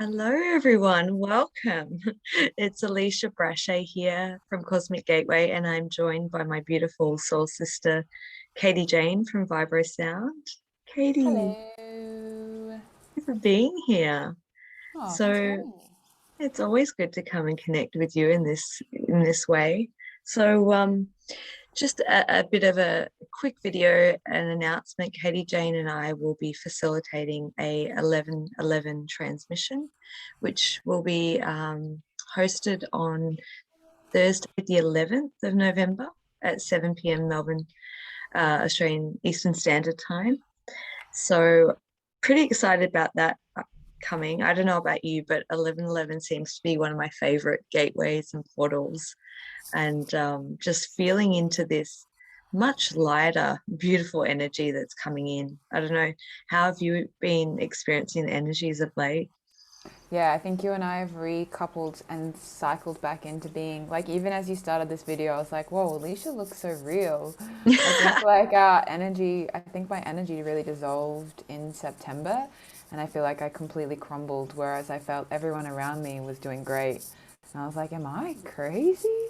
Hello, everyone. Welcome. It's Alisha Brashay here from Cosmic Gateway, and I'm joined by my beautiful soul sister, Katie Jane from Vibro Sound. Katie, Hello. thank you for being here. Oh, thanks for So having me. it's always good to come and connect with you in this way. So just a bit of a quick video, an announcement. Katie Jane and I will be facilitating a 11/11 transmission, which will be hosted on Thursday, the 11th of November at 7 p.m. Melbourne, Australian Eastern Standard Time. So pretty excited about that coming. I don't know about you, but 11/11 seems to be one of my favorite gateways and portals, and just feeling into this much lighter, beautiful energy that's coming in. I don't know, how have you been experiencing the energies of late? Yeah, I think you and I have recoupled and cycled back into being like, even as you started this video, I was like, whoa, Alicia looks so real. I think like our energy, I think my energy really dissolved in September, and I feel like I completely crumbled, whereas I felt everyone around me was doing great. And I was like, am I crazy?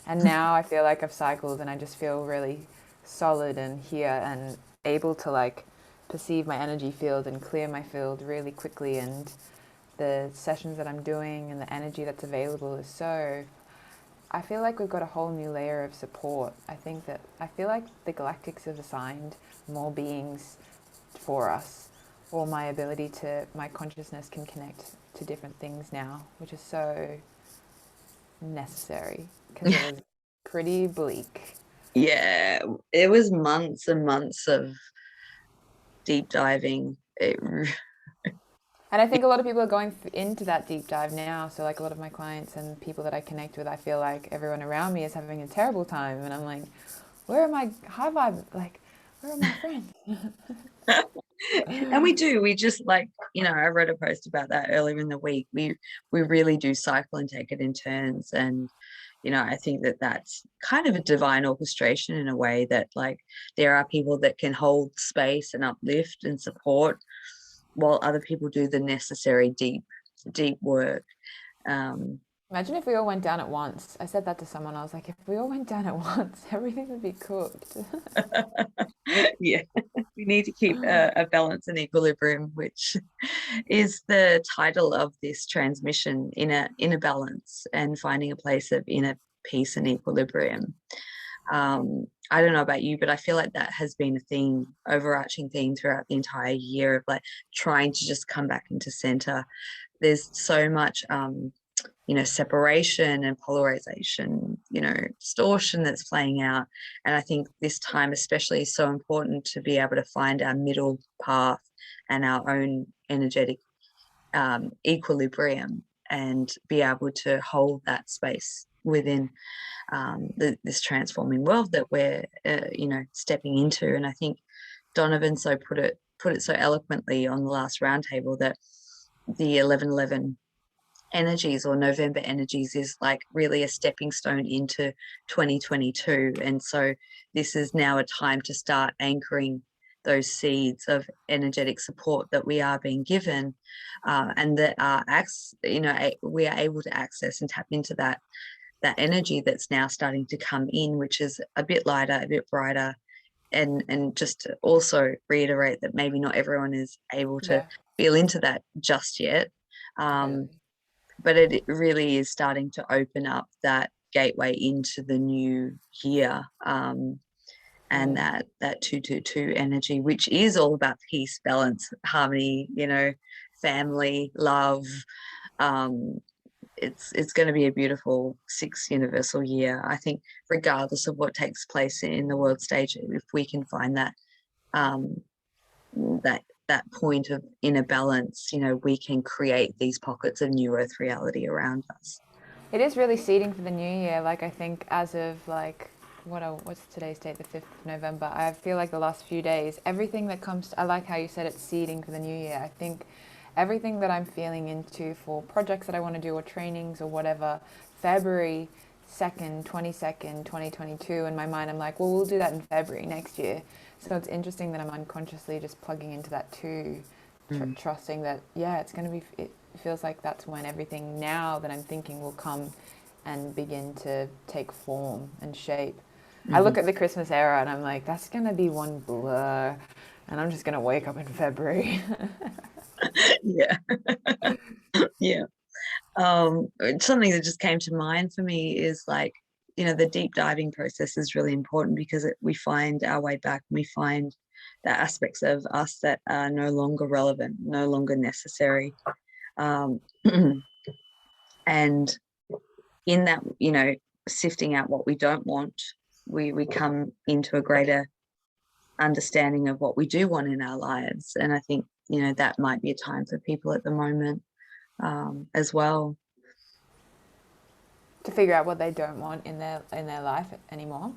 And now I feel like I've cycled and I just feel really solid and here and able to like perceive my energy field and clear my field really quickly. And the sessions that I'm doing and the energy that's available is so. I feel like we've got a whole new layer of support. I feel like the galactics have assigned more beings for us, or my consciousness can connect to different things now, which is so necessary because it was pretty bleak. Yeah, it was months and months of deep diving. And I think a lot of people are going into that deep dive now. So, like a lot of my clients and people that I connect with, I feel like everyone around me is having a terrible time. And I'm like, where are my high vibe? Like, where are my friends? And we do. We just like, I wrote a post about that earlier in the week. We really do cycle and take it in turns. And, I think that that's kind of a divine orchestration in a way that like there are people that can hold space and uplift and support while other people do the necessary deep work. Um, Imagine if we all went down at once. I said that to someone. I was like, if we all went down at once, everything would be cooked. yeah, we need to keep a balance and equilibrium, which is the title of this transmission, inner balance and finding a place of inner peace and equilibrium. I don't know about you, but I feel like that has been a theme, overarching theme throughout the entire year of like trying to just come back into center. There's so much separation and polarization, distortion that's playing out. And I think this time, especially, is so important to be able to find our middle path and our own energetic equilibrium and be able to hold that space within this transforming world that we're, stepping into. And I think Donovan put it so eloquently on the last roundtable that the 11/11 energies or November energies is like really a stepping stone into 2022. And so this is now a time to start anchoring those seeds of energetic support that we are being given, and that are we are able to access and tap into that energy that's now starting to come in, which is a bit lighter, a bit brighter. And just to also reiterate that maybe not everyone is able to Yeah, feel into that just yet. Um, totally. but it really is starting to open up that gateway into the new year, and Mm. that 222 energy, which is all about peace, balance, harmony, family, love. um, it's going to be a beautiful sixth universal year, I think, regardless of what takes place in the world stage. If we can find um, that point of inner balance, we can create these pockets of new earth reality around us. It is really seeding for the new year. Like I think as of like what's today's date, the 5th of November. I feel like the last few days, everything that comes. I like how you said it's seeding for the new year. I think everything that I'm feeling into for projects that I want to do or trainings or whatever, February 2nd, 22nd, 2022. In my mind, I'm like, well, we'll do that in February next year. So it's interesting that I'm unconsciously just plugging into that too, Mm. trusting that yeah, it's going to be. feels like that's when everything now that I'm thinking will come and begin to take form and shape. I Mm-hmm. look at the Christmas era and I'm like, that's going to be one blur. And I'm just going to wake up in February. Yeah. Yeah. Something that just came to mind for me is like, the deep diving process is really important because we find our way back. We find the aspects of us that are no longer relevant, no longer necessary. Um, and in that, sifting out what we don't want, we come into a greater understanding of what we do want in our lives. And I think, that might be a time for people at the moment as well. To figure out what they don't want in their life anymore.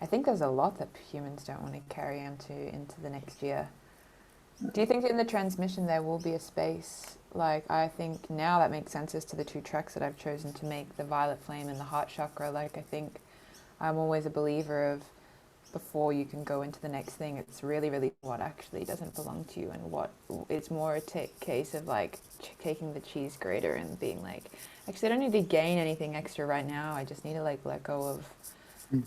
I think there's a lot that humans don't want to carry into the next year. Do you think in the transmission there will be a space? Like, I think now that makes sense as to the two tracks that I've chosen to make, the Violet Flame and the Heart Chakra. Like, I think I'm always a believer of before you can go into the next thing, it's really, really what actually doesn't belong to you, and what it's more a case of like taking the cheese grater and being like, actually, I don't need to gain anything extra right now. I just need to like let go of Mm.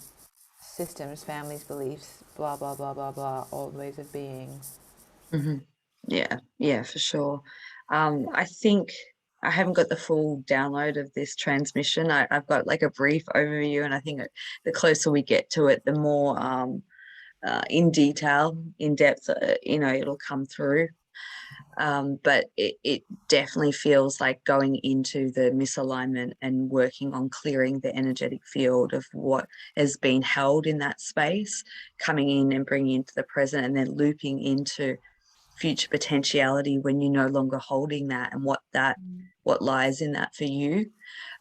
systems, families, beliefs, blah, blah, blah, blah, blah, old ways of being. Mm-hmm. Yeah, for sure. I think I haven't got the full download of this transmission. I've got like a brief overview, and I think the closer we get to it, the more in detail, in depth, it'll come through. But it definitely feels like going into the misalignment and working on clearing the energetic field of what has been held in that space, coming in and bringing into the present, and then looping into future potentiality when you're no longer holding that, and what lies in that for you,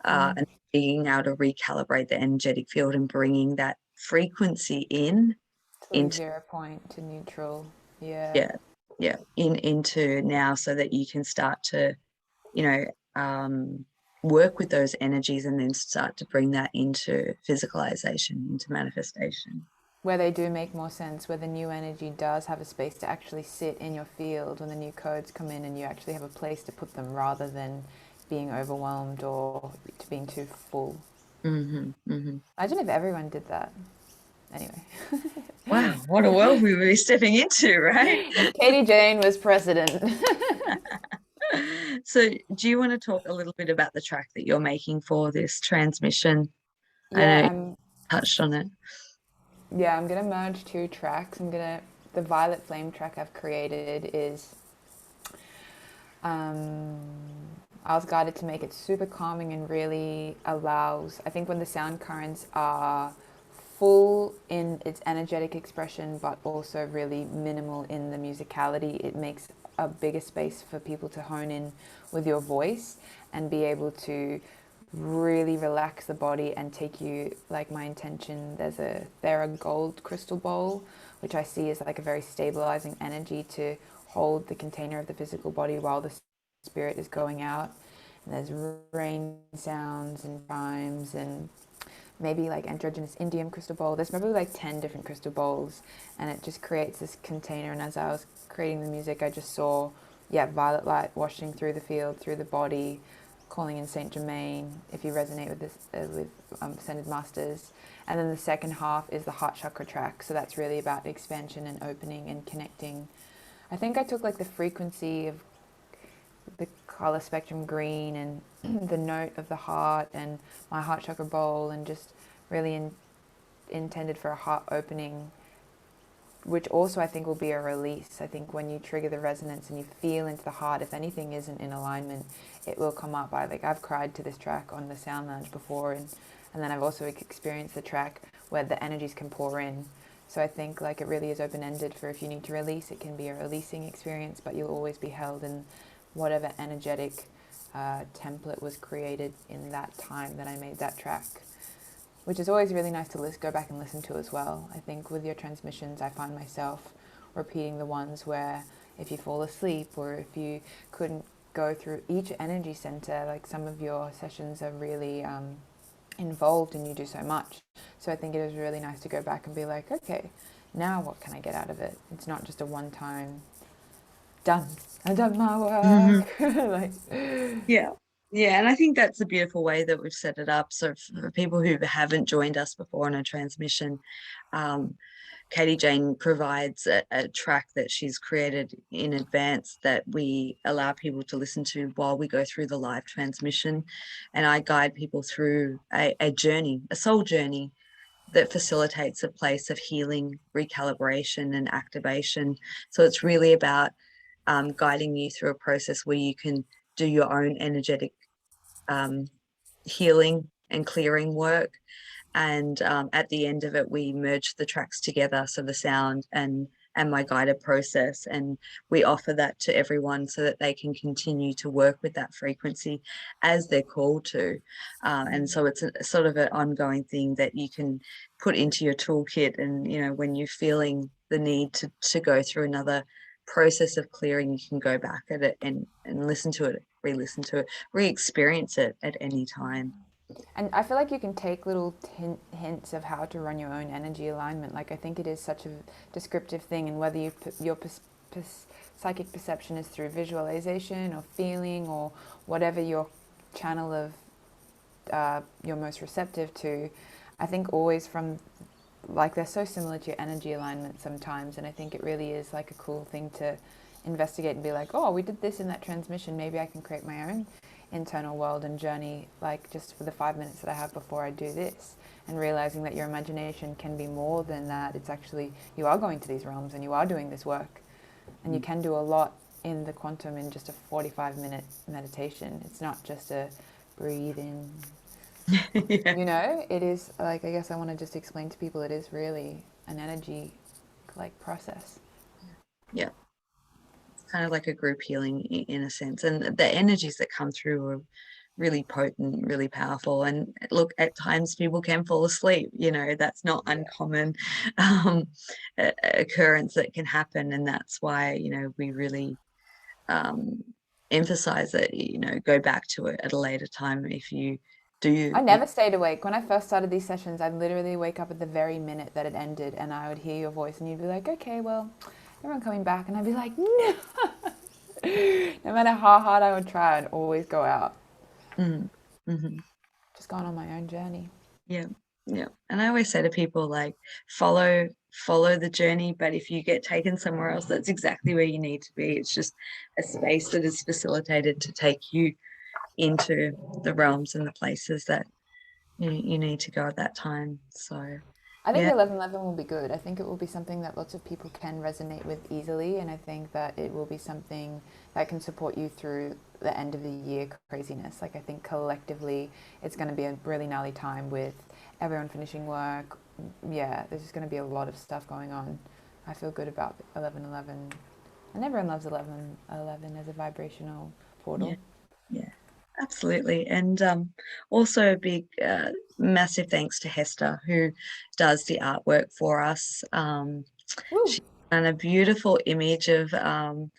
and being able to recalibrate the energetic field and bringing that frequency It's like into 0 point to neutral. Yeah. yeah into now, so that you can start to you know work with those energies and then start to bring that into physicalization, into manifestation. Where they do make more sense, where the new energy does have a space to actually sit in your field when the new codes come in, and you actually have a place to put them rather than being overwhelmed or to being too full. Mm-hmm, mm-hmm. Imagine if everyone did that. Anyway. Wow, what a world we would be stepping into, right? If Katie Jane was president. So do you want to talk a little bit about the track that you're making for this transmission? I know Yeah, you touched on it. I'm gonna merge two tracks. The Violet Flame track I've created is um, I was guided to make it super calming and really allows, I think when the sound currents are full in its energetic expression, but also really minimal in the musicality, it makes a bigger space for people to hone in with your voice and be able to really relax the body and take you, like my intention, there's a gold crystal bowl, which I see as like a very stabilizing energy to hold the container of the physical body while the spirit is going out. And there's rain sounds and chimes and maybe like androgynous indium crystal bowl. There's probably like 10 different crystal bowls, and it just creates this container. And as I was creating the music, I just saw, violet light washing through the field, through the body, calling in Saint Germain, if you resonate with this, with Ascended Masters. And then the second half is the heart chakra track. So that's really about expansion and opening and connecting. I think I took like the frequency of the color spectrum green and the note of the heart and my heart chakra bowl, and just really intended for a heart opening, which also I think will be a release. I think when you trigger the resonance and you feel into the heart, if anything isn't in alignment, it will come up. I've cried to this track on the Sound Lounge before, and then I've also experienced the track where the energies can pour in. So I think like it really is open-ended for if you need to release, it can be a releasing experience, but you'll always be held in whatever energetic template was created in that time that I made that track, which is always really nice to go back and listen to as well. I think with your transmissions, I find myself repeating the ones where if you fall asleep or if you couldn't go through each energy center, like some of your sessions are really involved and you do so much. So I think it is really nice to go back and be like, okay, now what can I get out of it? It's not just a one-time done. I've done my Mhm. work. Like, Yeah. Yeah. And I think that's a beautiful way that we've set it up. So for people who haven't joined us before on a transmission, um, Katie Jane provides a track that she's created in advance that we allow people to listen to while we go through the live transmission. And I guide people through a journey, a soul journey that facilitates a place of healing, recalibration, and activation. So it's really about guiding you through a process where you can do your own energetic um, healing and clearing work. And at the end of it, we merge the tracks together, so the sound and my guided process, and we offer that to everyone so that they can continue to work with that frequency as they're called to. And so it's a sort of an ongoing thing that you can put into your toolkit, and when you're feeling the need to go through another process of clearing, you can go back at it and listen to it, re-listen to it, re-experience it at any time. and I feel like you can take little hints of how to run your own energy alignment. Like, I think it is such a descriptive thing, and whether your psychic perception is through visualization or feeling or whatever your channel of you're most receptive to, I think always from, like, they're so similar to your energy alignment sometimes, and I think it really is like a cool thing to investigate and be like, oh, we did this in that transmission, maybe I can create my own internal world and journey, like just for the 5 minutes that I have before I do this, and realizing that your imagination can be more than that. It's actually, you are going to these realms and you are doing this work, and you can do a lot in the quantum in just a 45-minute meditation. It's not just a breathe in. Yeah. It is like, I guess I want to just explain to people, it is really an energy like process. Yeah. It's kind of like a group healing in a sense. And the energies that come through are really potent, really powerful. And look, at times people can fall asleep, that's not uncommon um, occurrence that can happen. And that's why, we really um, emphasize that, go back to it at a later time if you do. I never stayed awake. When I first started these sessions, I'd literally wake up at the very minute that it ended, and I would hear your voice and you'd be like, okay, well, everyone coming back. And I'd be like, no. No matter how hard I would try, I'd always go out. Mm, mhm. Just going on my own journey. Yeah, yeah. And I always say to people, like, follow the journey, but if you get taken somewhere else, that's exactly where you need to be. It's just a space that is facilitated to take you into the realms and the places that you need to go at that time. So I think yeah. the 1111 will be good. I think it will be something that lots of people can resonate with easily, and I think that it will be something that can support you through the end of the year craziness. Like, I think collectively it's going to be a really gnarly time with everyone finishing work. Yeah, there's just going to be a lot of stuff going on. I feel good about 1111, and everyone loves 1111 as a vibrational Yeah, portal. yeah, absolutely. And also a big, massive thanks to Hester, who does the artwork for us. Woo! She's done a beautiful image of, and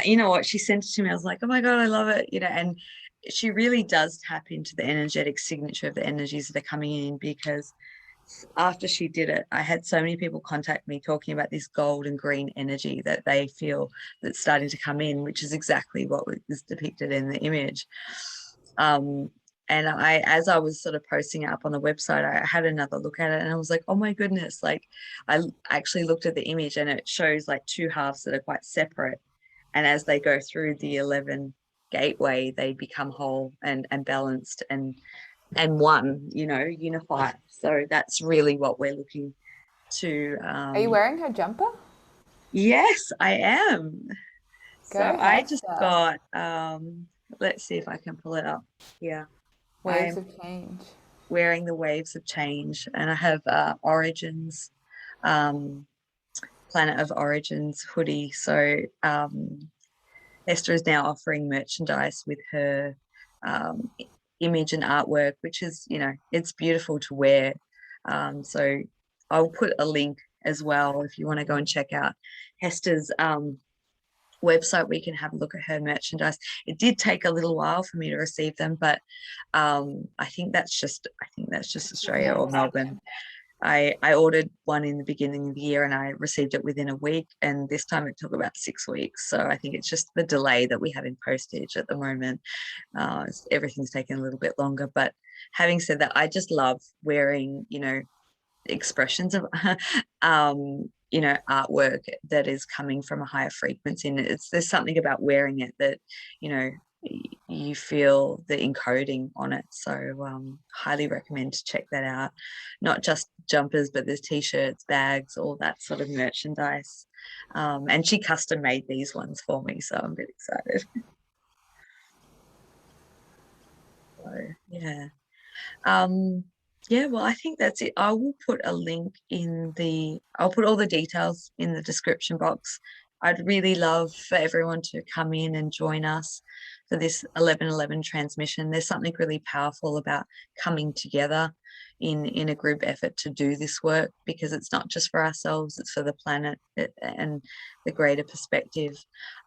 you know what, she sent it to me. I was like, oh my God, I love it. And she really does tap into the energetic signature of the energies that are coming in, because after she did it, I had so many people contact me talking about this gold and green energy that they feel that's starting to come in, which is exactly what was depicted in the image. Um, and as I was sort of posting it up on the website, I had another look at it and I was like, oh my goodness, like I actually looked at the image and it shows like two halves that are quite separate. And as they go through the 11 gateway, they become whole and balanced and one, unified. So that's really what we're looking to. Are you wearing her jumper? Yes, I am. So Go I just Hester. got, let's see if I can pull it up. Yeah, Waves I'm of change. wearing the waves of change, and I have Origins, um, Planet of Origins hoodie. So Esther is now offering merchandise with her um, image and artwork, which is, it's beautiful to wear. So I'll put a link as well if you want to go and check out Hester's website where you can have a look at her merchandise. It did take a little while for me to receive them, but I think that's just Australia or Melbourne. I ordered one in the beginning of the year and I received it within a week, and this time it took about 6 weeks. So I think it's just the delay that we have in postage at the moment. Everything's taken a little bit longer. But having said that, I just love wearing, expressions of artwork that is coming from a higher frequency, and there's something about wearing it that you feel the encoding on it. So highly recommend to check that out. Not just jumpers, but there's t-shirts, bags, all that sort of merchandise. And she custom made these ones for me, so I'm really excited. So yeah. Yeah, well, I think that's it. I will put a link I'll put all the details in the description box. I'd really love for everyone to come in and join us for this 11/11 transmission. There's something really powerful about coming together in a group effort to do this work, because it's not just for ourselves, it's for the planet and the greater perspective.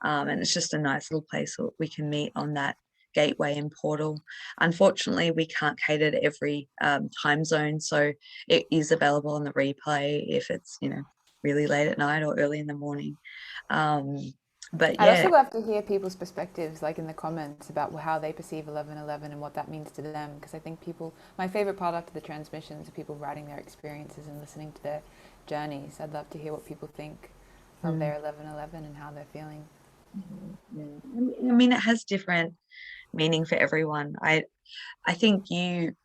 And it's just a nice little place where we can meet on that gateway and portal. Unfortunately, we can't cater to every time zone, so it is available on the replay if it's really late at night or early in the morning. But I'd also yeah. love to hear people's perspectives, like in the comments, about how they perceive 11/11 and what that means to them. Because I think my favorite part after the transmissions are people writing their experiences and listening to their journeys. I'd love to hear what people think of their 11/11 and how they're feeling. I mean, it has different meaning for everyone. I think you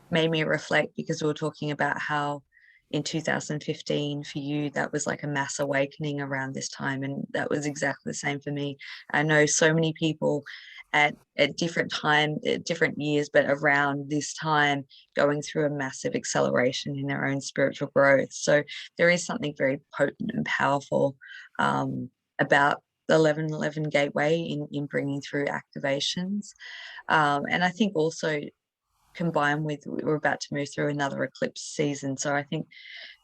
made me reflect, because we were talking about how in 2015 for you that was like a mass awakening around this time, and that was exactly the same for me. I know so many people at different time, at different years, but around this time, going through a massive acceleration in their own spiritual growth. So there is something very potent and powerful about the 11/11 gateway in bringing through activations. And I think also combined with, we're about to move through another eclipse season, so I think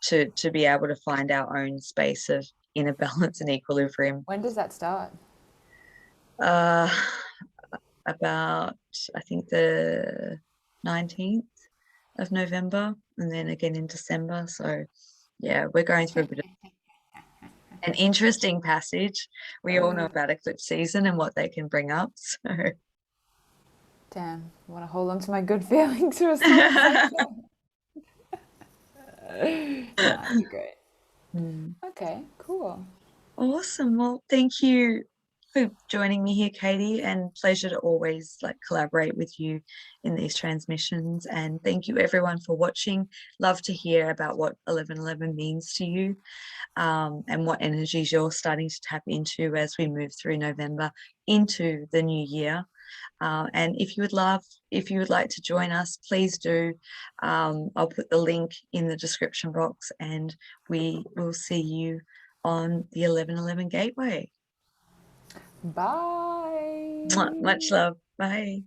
to be able to find our own space of inner balance and equilibrium. When does that start? About, I think, the 19th of November, and then again in December. So yeah, we're going through a bit of an interesting passage. We all know about eclipse season and what they can bring up. So Damn, I want to hold on to my good feelings for as long as I can. That'd be great. Okay, cool. Awesome. Well, thank you for joining me here, Katie, and pleasure to always collaborate with you in these transmissions. And thank you everyone for watching. Love to hear about what 11/11 means to you, and what energies you're starting to tap into as we move through November into the new year. And if you would like to join us, please do. I'll put the link in the description box, and we will see you on the 11/11 gateway. Bye. Much love. Bye.